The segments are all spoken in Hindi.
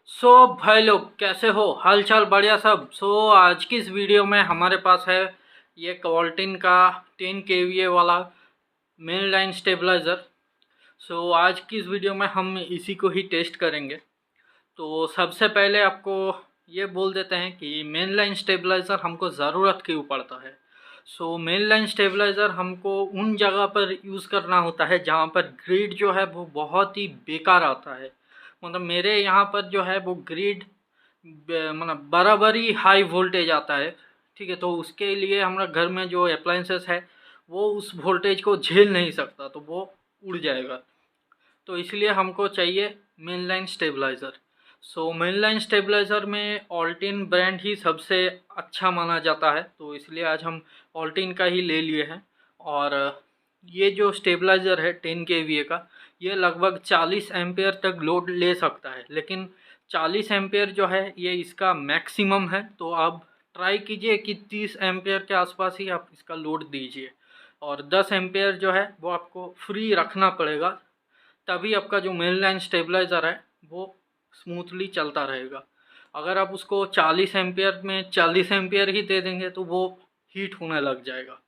भाई लोग कैसे हो, हाल चाल बढ़िया सब। आज की इस वीडियो में हमारे पास है ये क्वाल्टिन का 10 kVA वाला मेन लाइन स्टेबलाइज़र। आज की इस वीडियो में हम इसी को ही टेस्ट करेंगे। तो सबसे पहले आपको ये बोल देते हैं कि मेन लाइन स्टेबलाइज़र हमको ज़रूरत क्यों पड़ता है। मेन लाइन स्टेबलाइज़र हमको उन जगह पर यूज़ करना होता है जहाँ पर ग्रिड जो है वो बहुत ही बेकार आता है। मतलब मेरे यहाँ पर जो है वो ग्रिड मतलब बराबर ही हाई वोल्टेज आता है। ठीक है, तो उसके लिए हमारा घर में जो अप्लायंसेस है वो उस वोल्टेज को झेल नहीं सकता, तो वो उड़ जाएगा। तो इसलिए हमको चाहिए main line stabilizer. Main line stabilizer में ऑल्टिन ब्रांड ही सबसे अच्छा माना जाता है, तो इसलिए आज हम ऑल्टिन का ही ले लिए हैं। और ये जो स्टेबलाइज़र है 10 kVA का, ये लगभग 40 एम्पेयर तक लोड ले सकता है, लेकिन 40 एम्पेयर जो है ये इसका मैक्सिमम है। तो आप ट्राई कीजिए कि 30 एम्पेयर के आसपास ही आप इसका लोड दीजिए, और 10 एम्पेयर जो है वो आपको फ्री रखना पड़ेगा, तभी आपका जो मेन लाइन स्टेबलाइज़र है वो स्मूथली चलता रहेगा। अगर आप उसको 40 एम्पेयर में 40 एम्पेयर ही दे देंगे तो वो हीट होने लग जाएगा।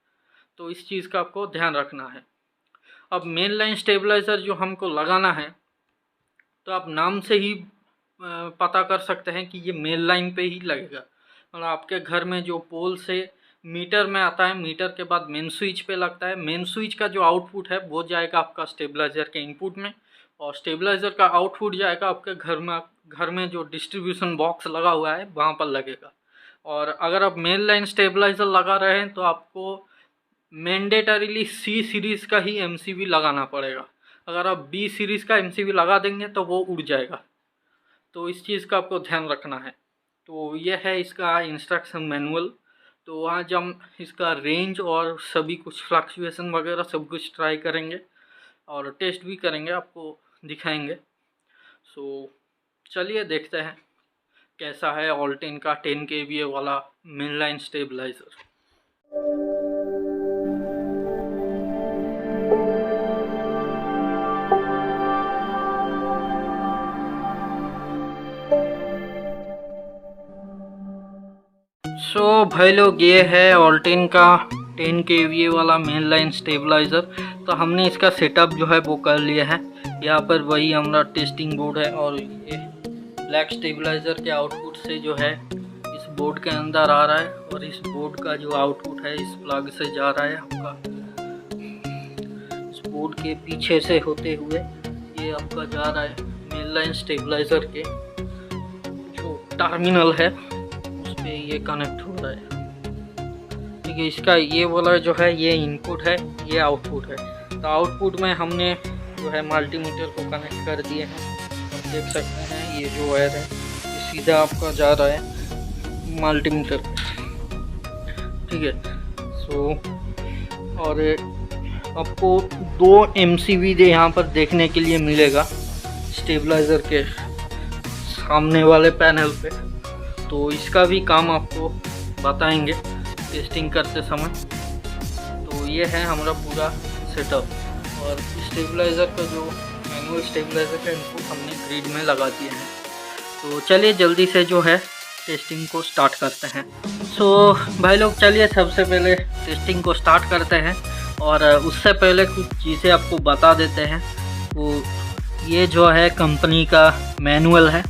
तो इस चीज़ का आपको ध्यान रखना है। अब मेन लाइन स्टेबलाइज़र जो हमको लगाना है, तो आप नाम से ही पता कर सकते हैं कि ये मेन लाइन पे ही लगेगा। मतलब आपके घर में जो पोल से मीटर में आता है, मीटर के बाद मेन स्विच पे लगता है। मेन स्विच का जो आउटपुट है वो जाएगा आपका स्टेबलाइज़र के इनपुट में, और स्टेबलाइज़र का आउटपुट जाएगा आपके घर में जो डिस्ट्रीब्यूशन बॉक्स लगा हुआ है वहाँ पर लगेगा। और अगर आप मेन लाइन स्टेबलाइज़र लगा रहे हैं तो आपको मैंडेटरीली सी सीरीज़ का ही एमसीबी लगाना पड़ेगा। अगर आप बी सीरीज़ का एमसीबी लगा देंगे तो वो उड़ जाएगा। तो इस चीज़ का आपको ध्यान रखना है। तो ये है इसका इंस्ट्रक्शन मैनुअल। तो आज हम इसका रेंज और सभी कुछ फ्लक्चुएशन वगैरह सब कुछ ट्राई करेंगे और टेस्ट भी करेंगे, आपको दिखाएंगे। चलिए देखते हैं कैसा है ऑल्टिन का 10 kVA वाला मेन लाइन स्टेबलाइज़र। भाई लोग, ये है ऑल्टिन का 10 kVA वाला मेन लाइन स्टेबलाइज़र। तो हमने इसका सेटअप जो है वो कर लिया है। यहाँ पर वही हमारा टेस्टिंग बोर्ड है, और ये ब्लैक स्टेबलाइज़र के आउटपुट से जो है इस बोर्ड के अंदर आ रहा है, और इस बोर्ड का जो आउटपुट है इस प्लग से जा रहा है आपका। इस बोर्ड के पीछे से होते हुए ये आपका जा रहा है मेन लाइन स्टेबलाइज़र के जो टर्मिनल है पे ये कनेक्ट हो रहा है। ठीक है, इसका ये वाला जो है ये इनपुट है, ये आउटपुट है। तो आउटपुट में हमने जो है मल्टीमीटर को कनेक्ट कर दिए हैं। आप देख सकते हैं ये जो वायर है ये सीधा आपका जा रहा है मल्टीमीटर पे। ठीक है, और आपको 2 MCB यहाँ पर देखने के लिए मिलेगा स्टेबलाइज़र के सामने वाले पैनल पे। तो इसका भी काम आपको बताएंगे टेस्टिंग करते समय। तो ये है हमारा पूरा सेटअप, और स्टेबलाइज़र का जो मैनुअल स्टेबलाइज़र का इनपुट हमने ग्रिड में लगा दिए हैं। तो चलिए जल्दी से जो है टेस्टिंग को स्टार्ट करते हैं। भाई लोग, चलिए सबसे पहले टेस्टिंग को स्टार्ट करते हैं, और उससे पहले कुछ चीज़ें आपको बता देते हैं। वो ये जो है कंपनी का मैनुअल है।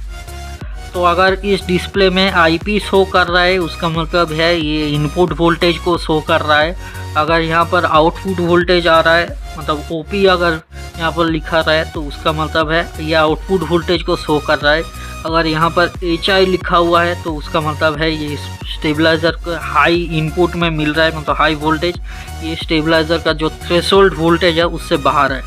तो अगर इस डिस्प्ले में IP शो कर रहा है उसका मतलब है ये इनपुट वोल्टेज को शो कर रहा है। अगर यहाँ पर आउटपुट वोल्टेज आ रहा है, मतलब OP अगर यहाँ पर लिखा रहा है तो उसका मतलब है ये आउटपुट वोल्टेज को शो कर रहा है। अगर यहाँ पर HI लिखा हुआ है तो उसका मतलब है ये स्टेबलाइज़र को हाई इनपुट में मिल रहा है, मतलब हाई वोल्टेज। ये स्टेबलाइज़र का जो थ्रेशोल्ड वोल्टेज है उससे बाहर है।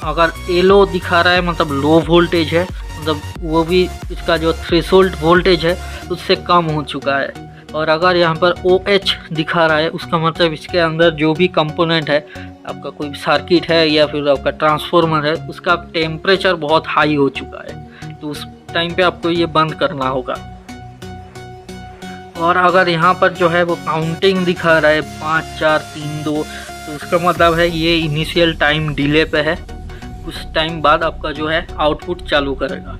अगर येलो दिखा रहा है मतलब लो वोल्टेज है, मतलब वो भी इसका जो थ्रेशोल्ड वोल्टेज है उससे कम हो चुका है। और अगर यहाँ पर OH दिखा रहा है उसका मतलब इसके अंदर जो भी कंपोनेंट है, आपका कोई सर्किट है या फिर आपका ट्रांसफार्मर है, उसका टेम्परेचर बहुत हाई हो चुका है। तो उस टाइम पे आपको ये बंद करना होगा। और अगर यहाँ पर जो है वो काउंटिंग दिखा रहा है 5 4 3 2, तो उसका मतलब है ये इनिशियल टाइम डिले पे है। कुछ टाइम बाद आपका जो है आउटपुट चालू करेगा।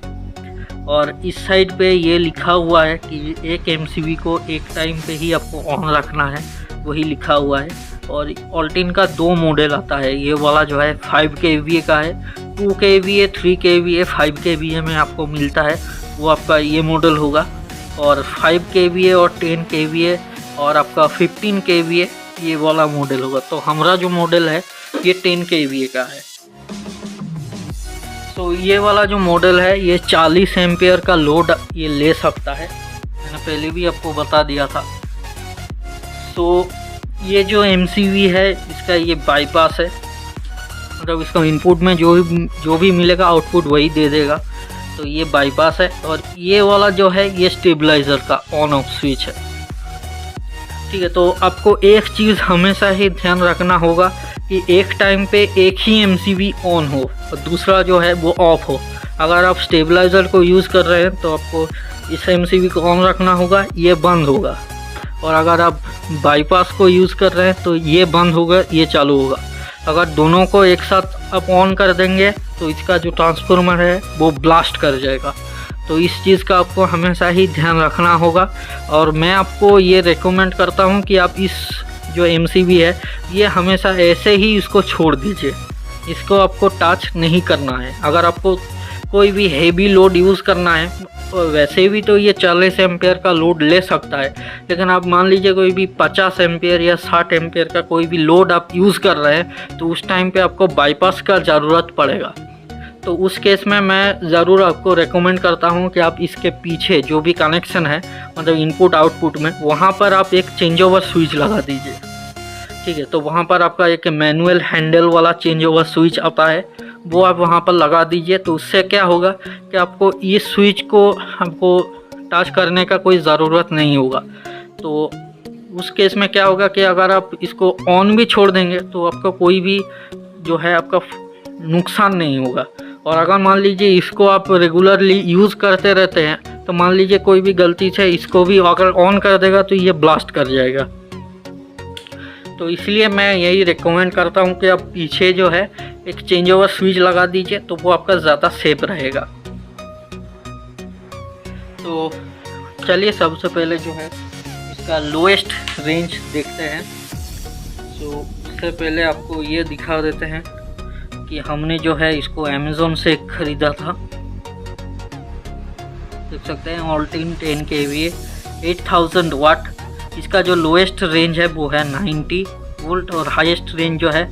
और इस साइड पे ये लिखा हुआ है कि एक एमसीबी को एक टाइम पे ही आपको ऑन रखना है, वही लिखा हुआ है। और ऑल्टिन का 2 मॉडल आता है, ये वाला जो है 5 kVA का है, 2 kVA, 3 kVA, 5 kVA में आपको मिलता है, वो आपका ये मॉडल होगा। और 5 kVA और 10 kVA और आपका 15 kVA ये वाला मॉडल होगा। तो हमारा जो मॉडल है ये 10 kVA का है। तो ये वाला जो मॉडल है ये 40 एम्पियर का लोड ये ले सकता है, मैंने पहले भी आपको बता दिया था। तो ये जो एमसीवी है इसका ये बाईपास है, मतलब इसका इनपुट में जो भी मिलेगा आउटपुट वही दे देगा, तो ये बाईपास है। और ये वाला जो है ये स्टेबलाइज़र का ऑन ऑफ स्विच है, ठीक है। तो आपको एक चीज़ हमेशा ही ध्यान रखना होगा कि एक टाइम पे एक ही एमसीवी ऑन हो और दूसरा जो है वो ऑफ हो। अगर आप स्टेबलाइज़र को यूज़ कर रहे हैं तो आपको इस एमसीवी को ऑन रखना होगा, ये बंद होगा। और अगर आप बाईपास को यूज़ कर रहे हैं तो ये बंद होगा, ये चालू होगा। अगर दोनों को एक साथ आप ऑन कर देंगे तो इसका जो ट्रांसफार्मर है वो ब्लास्ट कर जाएगा। तो इस चीज़ का आपको हमेशा ही ध्यान रखना होगा। और मैं आपको ये रेकमेंड करता हूँ कि आप इस जो एमसीवी है ये हमेशा ऐसे ही इसको छोड़ दीजिए, इसको आपको टच नहीं करना है। अगर आपको कोई भी हेवी लोड यूज़ करना है, वैसे भी तो ये 40 एम्पियर का लोड ले सकता है, लेकिन आप मान लीजिए कोई भी 50 एम्पियर या 60 एम्पियर का कोई भी लोड आप यूज़ कर रहे हैं तो उस टाइम पे आपको बाईपास का ज़रूरत पड़ेगा। तो उस केस में मैं ज़रूर आपको रेकमेंड करता हूँ कि आप इसके पीछे जो भी कनेक्शन है, मतलब इनपुट आउटपुट में, वहाँ पर आप एक चेंज ओवर स्विच लगा दीजिए, ठीक है। तो वहाँ पर आपका एक मैनुअल हैंडल वाला चेंज ओवर स्विच आता है, वो आप वहाँ पर लगा दीजिए। तो उससे क्या होगा कि आपको इस स्विच को आपको टच करने का कोई ज़रूरत नहीं होगा। तो उस केस में क्या होगा कि अगर आप इसको ऑन भी छोड़ देंगे तो आपका कोई भी जो है आपका नुकसान नहीं होगा। और अगर मान लीजिए इसको आप रेगुलरली यूज़ करते रहते हैं तो मान लीजिए कोई भी गलती से इसको भी अगर ऑन कर देगा तो ये ब्लास्ट कर जाएगा। तो इसलिए मैं यही रिकमेंड करता हूँ कि आप पीछे जो है एक चेंज ओवर स्विच लगा दीजिए, तो वो आपका ज़्यादा सेफ रहेगा। तो चलिए सबसे पहले जो है इसका लोएस्ट रेंज देखते हैं। तो उससे पहले आपको ये दिखा देते हैं कि हमने जो है इसको अमेज़ॉन से ख़रीदा था, देख सकते हैं। ऑल्टिन 10 kVA 8000 वाट, इसका जो लोएस्ट रेंज है वो है 90 वोल्ट और हाईएस्ट रेंज जो है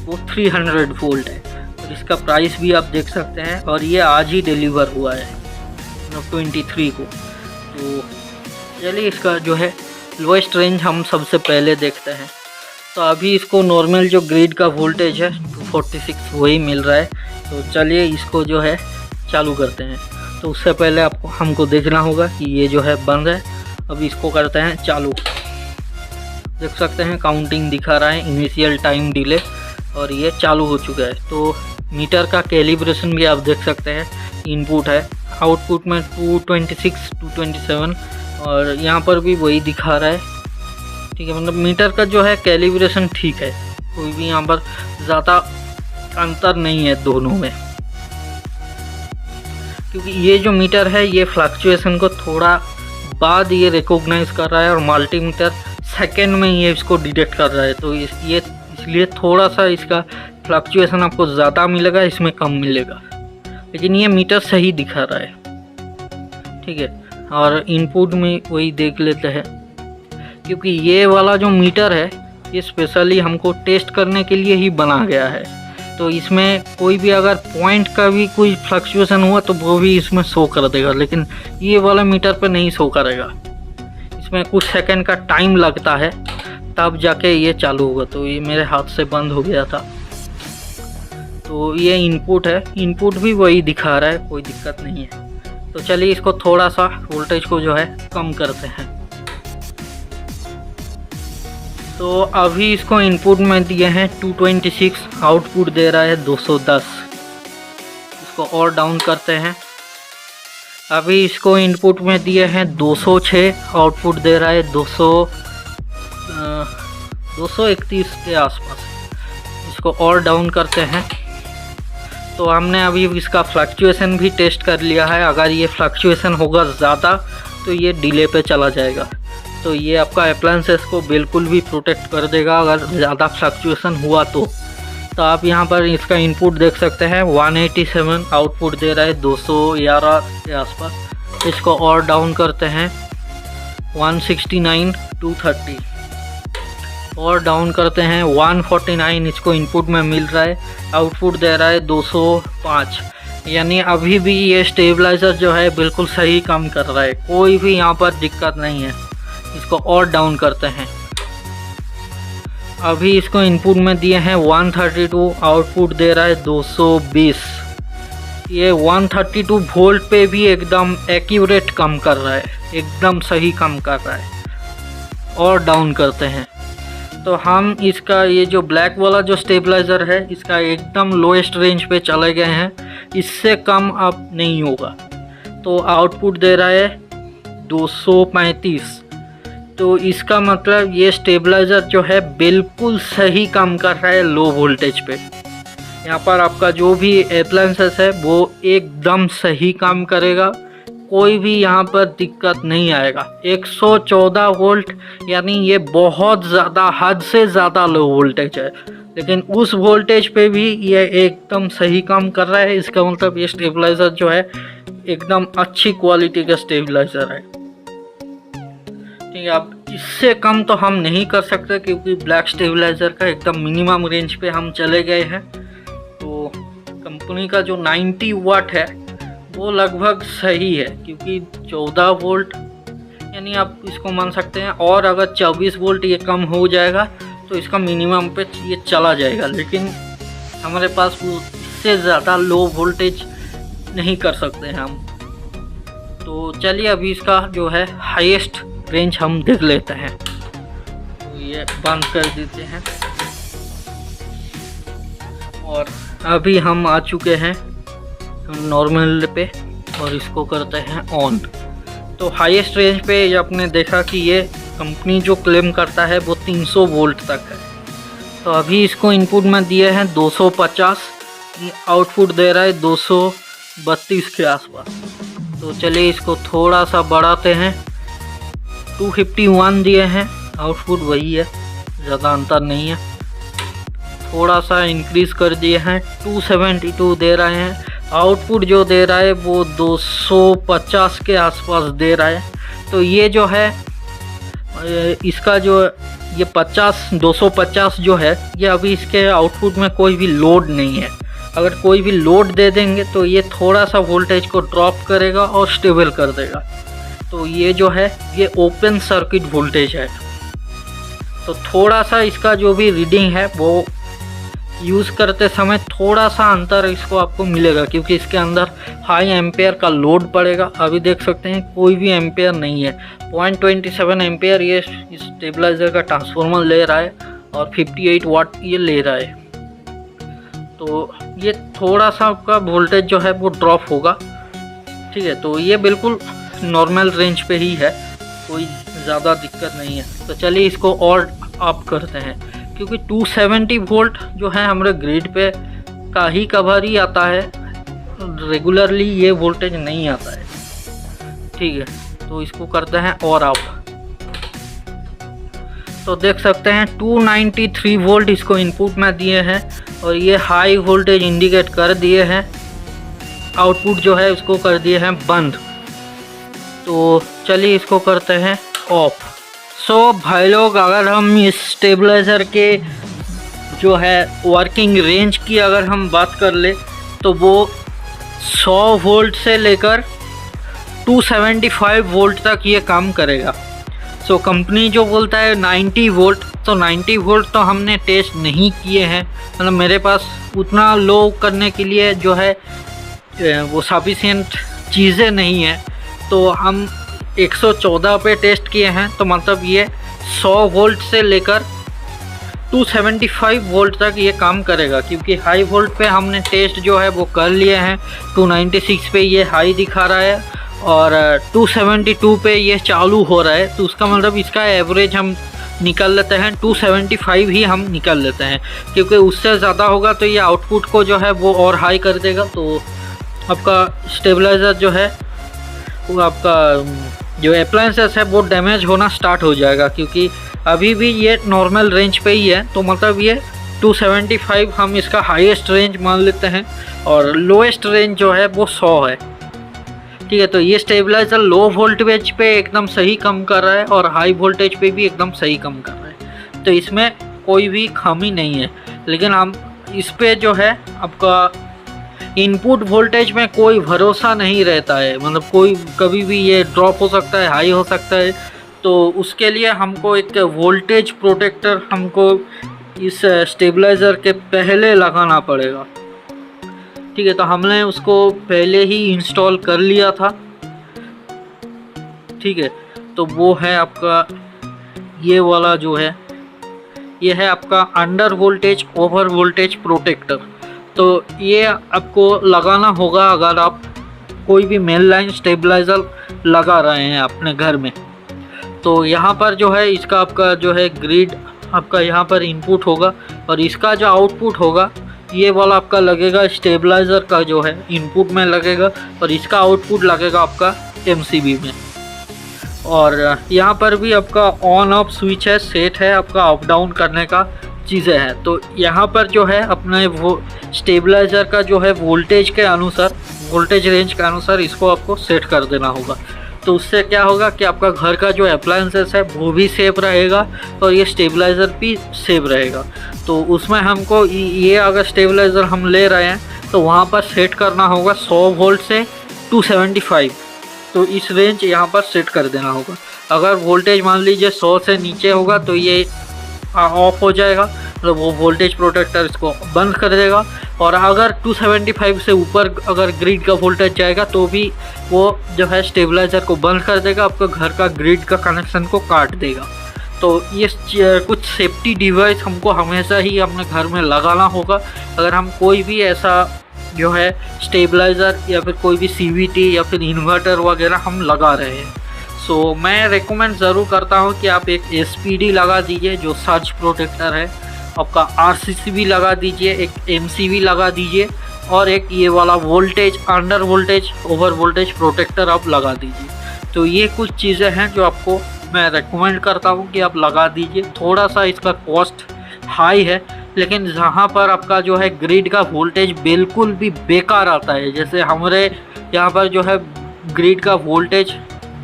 वो 300 वोल्ट है। और इसका प्राइस भी आप देख सकते हैं, और ये आज ही डिलीवर हुआ है 23 को। तो चलिए इसका जो है लोएस्ट रेंज हम सबसे पहले देखते हैं। तो अभी इसको नॉर्मल जो ग्रिड का वोल्टेज है 246 वही मिल रहा है। तो चलिए इसको जो है चालू करते हैं। तो उससे पहले आपको हमको देखना होगा कि ये जो है बंद है। अब इसको करते हैं चालू, देख सकते हैं काउंटिंग दिखा रहा है, इनिशियल टाइम डिले, और ये चालू हो चुका है। तो मीटर का कैलिब्रेशन भी आप देख सकते हैं, इनपुट है, आउटपुट में 226 227 और यहाँ पर भी वही दिखा रहा है, ठीक है। मतलब मीटर का जो है कैलिब्रेशन ठीक है, कोई भी यहाँ पर ज़्यादा अंतर नहीं है दोनों में, क्योंकि ये जो मीटर है ये फ्लक्चुएशन को थोड़ा बाद ये रिकॉग्नाइज कर रहा है और मल्टीमीटर सेकंड में ये इसको डिटेक्ट कर रहा है। तो ये इसलिए थोड़ा सा इसका फ्लक्चुएशन आपको ज़्यादा मिलेगा, इसमें कम मिलेगा, लेकिन ये मीटर सही दिखा रहा है, ठीक है। और इनपुट में वही देख लेते हैं, क्योंकि ये वाला जो मीटर है ये स्पेशली हमको टेस्ट करने के लिए ही बना गया है। तो इसमें कोई भी अगर पॉइंट का भी कोई फ्लक्चुएशन हुआ तो वो भी इसमें शो कर देगा, लेकिन ये वाला मीटर पे नहीं शो करेगा। इसमें कुछ सेकंड का टाइम लगता है तब जाके ये चालू होगा। तो ये मेरे हाथ से बंद हो गया था। तो ये इनपुट है, इनपुट भी वही दिखा रहा है, कोई दिक्कत नहीं है। तो चलिए इसको थोड़ा सा वोल्टेज को जो है कम करते हैं। तो अभी इसको इनपुट में दिए हैं 226, आउटपुट दे रहा है 210। इसको और डाउन करते हैं। अभी इसको इनपुट में दिए हैं 206, आउटपुट दे रहा है 231 के आसपास। इसको और डाउन करते हैं तो हमने अभी इसका फ्लक्चुएशन भी टेस्ट कर लिया है। अगर ये फ्लक्चुएशन होगा ज़्यादा तो ये डिले पे चला जाएगा। तो ये आपका अप्लायंसेस को बिल्कुल भी प्रोटेक्ट कर देगा अगर ज़्यादा फ्लक्चुएशन हुआ तो आप यहाँ पर इसका इनपुट देख सकते हैं 187, आउटपुट दे रहा है 211 के आसपास। इसको और डाउन करते हैं 169, 230 और डाउन करते हैं 149, इसको इनपुट में मिल रहा है। आउटपुट दे रहा है 205, यानी अभी भी ये स्टेबलाइज़र जो है बिल्कुल सही काम कर रहा है, कोई भी यहाँ पर दिक्कत नहीं है। इसको और डाउन करते हैं। अभी इसको इनपुट में दिए हैं 132, आउटपुट दे रहा है 220। ये 132 वोल्ट पे भी एकदम एक्यूरेट काम कर रहा है, एकदम सही काम कर रहा है। और डाउन करते हैं तो हम इसका ये जो ब्लैक वाला जो स्टेबलाइज़र है इसका एकदम लोएस्ट रेंज पे चले गए हैं, इससे कम अब नहीं होगा। तो आउटपुट दे रहा है 235। तो इसका मतलब ये स्टेबलाइज़र जो है बिल्कुल सही काम कर रहा है लो वोल्टेज पे। यहाँ पर आपका जो भी अप्लायंसेस है वो एकदम सही काम करेगा, कोई भी यहाँ पर दिक्कत नहीं आएगा। 114 वोल्ट यानी ये बहुत ज़्यादा, हद से ज़्यादा लो वोल्टेज है, लेकिन उस वोल्टेज पे भी ये एकदम सही काम कर रहा है। इसका मतलब ये स्टेबलाइज़र जो है एकदम अच्छी क्वालिटी का स्टेबलाइज़र है। ठीक है, अब इससे कम तो हम नहीं कर सकते क्योंकि ब्लैक स्टेबलाइज़र का एकदम मिनिमम रेंज पे हम चले गए हैं। तो कंपनी का जो 90 वाट है वो लगभग सही है, क्योंकि 14 वोल्ट यानी आप इसको मान सकते हैं। और अगर 24 वोल्ट ये कम हो जाएगा तो इसका मिनिमम पे ये चला जाएगा, लेकिन हमारे पास उससे ज़्यादा लो वोल्टेज नहीं कर सकते हैं हम। तो चलिए अभी इसका जो है हाईएस्ट रेंज हम देख लेते हैं। तो ये बंद कर देते हैं और अभी हम आ चुके हैं नॉर्मल पे और इसको करते हैं ऑन। तो हाईएस्ट रेंज पे ये आपने देखा कि ये कंपनी जो क्लेम करता है वो 300 वोल्ट तक है। तो अभी इसको इनपुट में दिए हैं 250, आउटपुट दे रहा है 232 के आसपास। तो चलिए इसको थोड़ा सा बढ़ाते हैं, 251 दिए हैं, आउटपुट वही है, ज़्यादा अंतर नहीं है। थोड़ा सा इंक्रीज़ कर दिए हैं, 272 दे रहे हैं, आउटपुट जो दे रहा है वो 250 के आसपास दे रहा है। तो ये जो है इसका जो ये 250 जो है ये अभी इसके आउटपुट में कोई भी लोड नहीं है। अगर कोई भी लोड दे देंगे तो ये थोड़ा सा वोल्टेज को ड्रॉप करेगा और स्टेबल कर देगा। तो ये जो है ये ओपन सर्किट वोल्टेज है। तो थोड़ा सा इसका जो भी रीडिंग है वो यूज़ करते समय थोड़ा सा अंतर इसको आपको मिलेगा, क्योंकि इसके अंदर हाई एम्पेयर का लोड पड़ेगा। अभी देख सकते हैं कोई भी एम्पेयर नहीं है, 0.27 एम्पेयर ये स्टेबलाइज़र का ट्रांसफार्मर ले रहा है और 58 वाट ये ले रहा है। तो ये थोड़ा सा आपका वोल्टेज जो है वो ड्रॉप होगा। ठीक है, तो ये बिल्कुल नॉर्मल रेंज पे ही है, कोई ज़्यादा दिक्कत नहीं है। तो चलिए इसको और अप करते हैं, क्योंकि 270 वोल्ट जो है हमारे ग्रिड पे का ही कवर ही आता है, रेगुलरली ये वोल्टेज नहीं आता है। ठीक है, तो इसको करते हैं और अप। तो देख सकते हैं 293 वोल्ट इसको इनपुट में दिए हैं और ये हाई वोल्टेज इंडिकेट कर दिए हैं। आउटपुट जो है उसको कर दिए हैं बंद। तो चलिए इसको करते हैं ऑफ। सो भाई लोग, अगर हम इस स्टेबलाइज़र के जो है वर्किंग रेंज की अगर हम बात कर ले तो वो 100 वोल्ट से लेकर 275 वोल्ट तक ये काम करेगा। सो कंपनी जो बोलता है 90 वोल्ट, तो 90 वोल्ट तो हमने टेस्ट नहीं किए हैं, मतलब मेरे पास उतना लो करने के लिए जो है वो सफिशिएंट चीज़ें नहीं है। तो हम 114 पे टेस्ट किए हैं, तो मतलब ये 100 वोल्ट से लेकर 275 वोल्ट तक ये काम करेगा, क्योंकि हाई वोल्ट पे हमने टेस्ट जो है वो कर लिए हैं। 296 पे ये हाई दिखा रहा है और 272 पे ये चालू हो रहा है। तो उसका मतलब इसका एवरेज हम निकाल लेते हैं, 275 ही हम निकाल लेते हैं, क्योंकि उससे ज़्यादा होगा तो ये आउटपुट को जो है वो और हाई कर देगा। तो आपका स्टेबलाइज़र जो है वो आपका जो अप्लायंसेस है वो डैमेज होना स्टार्ट हो जाएगा, क्योंकि अभी भी ये नॉर्मल रेंज पे ही है। तो मतलब ये 275 हम इसका हाईएस्ट रेंज मान लेते हैं और लोएस्ट रेंज जो है वो 100 है। ठीक है, तो ये स्टेबलाइज़र लो वोल्टेज पे एकदम सही कम कर रहा है और हाई वोल्टेज पे भी एकदम सही कम कर रहा है, तो इसमें कोई भी खामी नहीं है। लेकिन हम इस पे जो है आपका इनपुट वोल्टेज में कोई भरोसा नहीं रहता है, मतलब कोई कभी भी ये ड्रॉप हो सकता है, हाई हो सकता है। तो उसके लिए हमको एक वोल्टेज प्रोटेक्टर हमको इस स्टेबलाइज़र के पहले लगाना पड़ेगा। ठीक है, तो हमने उसको पहले ही इंस्टॉल कर लिया था। ठीक है, तो वो है आपका ये वाला जो है, ये है आपका under voltage over voltage protector. तो ये आपको लगाना होगा अगर आप कोई भी मेन लाइन स्टेबलाइज़र लगा रहे हैं अपने घर में। तो यहाँ पर जो है इसका आपका जो है ग्रिड आपका यहाँ पर इनपुट होगा और इसका जो आउटपुट होगा ये वाला आपका लगेगा स्टेबलाइज़र का जो है इनपुट में लगेगा और इसका आउटपुट लगेगा आपका एमसीबी में। और यहाँ पर भी आपका ऑन ऑफ स्विच है, सेट है आपका अप डाउन करने का चीज़ें हैं। तो यहाँ पर जो है अपने वो स्टेबलाइज़र का जो है वोल्टेज के अनुसार, वोल्टेज रेंज के अनुसार इसको आपको सेट कर देना होगा। तो उससे क्या होगा कि आपका घर का जो अप्लायंसेस है वो भी सेफ रहेगा और ये स्टेबलाइज़र भी सेफ रहेगा। तो उसमें हमको ये अगर स्टेबलाइज़र हम ले रहे हैं तो वहाँ पर सेट करना होगा 100 वोल्ट से 275, तो इस रेंज यहाँ पर सेट कर देना होगा। अगर वोल्टेज मान लीजिए 100 से नीचे होगा तो ये ऑफ हो जाएगा, तो वो वोल्टेज प्रोटेक्टर इसको बंद कर देगा। और अगर 275 से ऊपर अगर ग्रिड का वोल्टेज जाएगा तो भी वो जो है स्टेबलाइज़र को बंद कर देगा, आपका घर का ग्रिड का कनेक्शन को काट देगा। तो ये कुछ सेफ्टी डिवाइस हमको हमेशा ही अपने घर में लगाना होगा अगर हम कोई भी ऐसा जो है स्टेबलाइज़र या फिर कोई भी सीवीटी या फिर इन्वर्टर वगैरह हम लगा रहे हैं। सो मैं रेकमेंड ज़रूर करता हूँ कि आप एक एसपीडी लगा दीजिए जो सर्ज प्रोटेक्टर है, आपका आरसीसीबी लगा दीजिए, एक एमसीबी लगा दीजिए और एक ये वाला voltage under voltage over voltage protector आप लगा दीजिए। तो ये कुछ चीज़ें हैं जो आपको मैं रेकमेंड करता हूँ कि आप लगा दीजिए। थोड़ा सा इसका कॉस्ट हाई है, लेकिन जहाँ पर आपका जो है ग्रिड का वोल्टेज बिल्कुल भी बेकार आता है, जैसे हमारे यहाँ पर जो है ग्रिड का वोल्टेज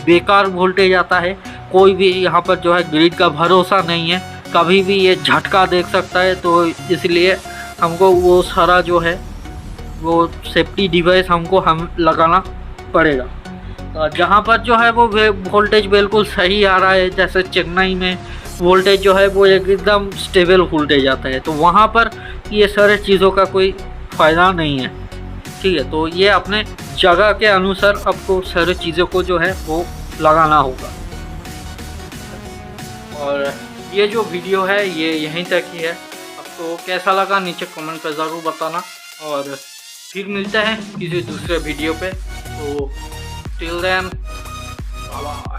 बेकार वोल्टेज आता है, कोई भी यहाँ पर जो है ग्रिड का भरोसा नहीं है, कभी भी ये झटका देख सकता है। तो इसलिए हमको वो सारा जो है वो सेफ्टी डिवाइस हमको हम लगाना पड़ेगा। जहाँ पर जो है वो वोल्टेज बिल्कुल सही आ रहा है, जैसे चेन्नई में वोल्टेज जो है वो एकदम स्टेबल वोल्टेज आता है, तो वहाँ पर ये सारे चीज़ों का कोई फ़ायदा नहीं है। ठीक है, तो ये अपने जगह के अनुसार आपको सारी चीज़ों को जो है वो लगाना होगा। और ये जो वीडियो है ये यहीं तक ही है, आपको कैसा लगा नीचे कमेंट पे ज़रूर बताना और फिर मिलते हैं किसी दूसरे वीडियो पे। तो टिल देन बाय।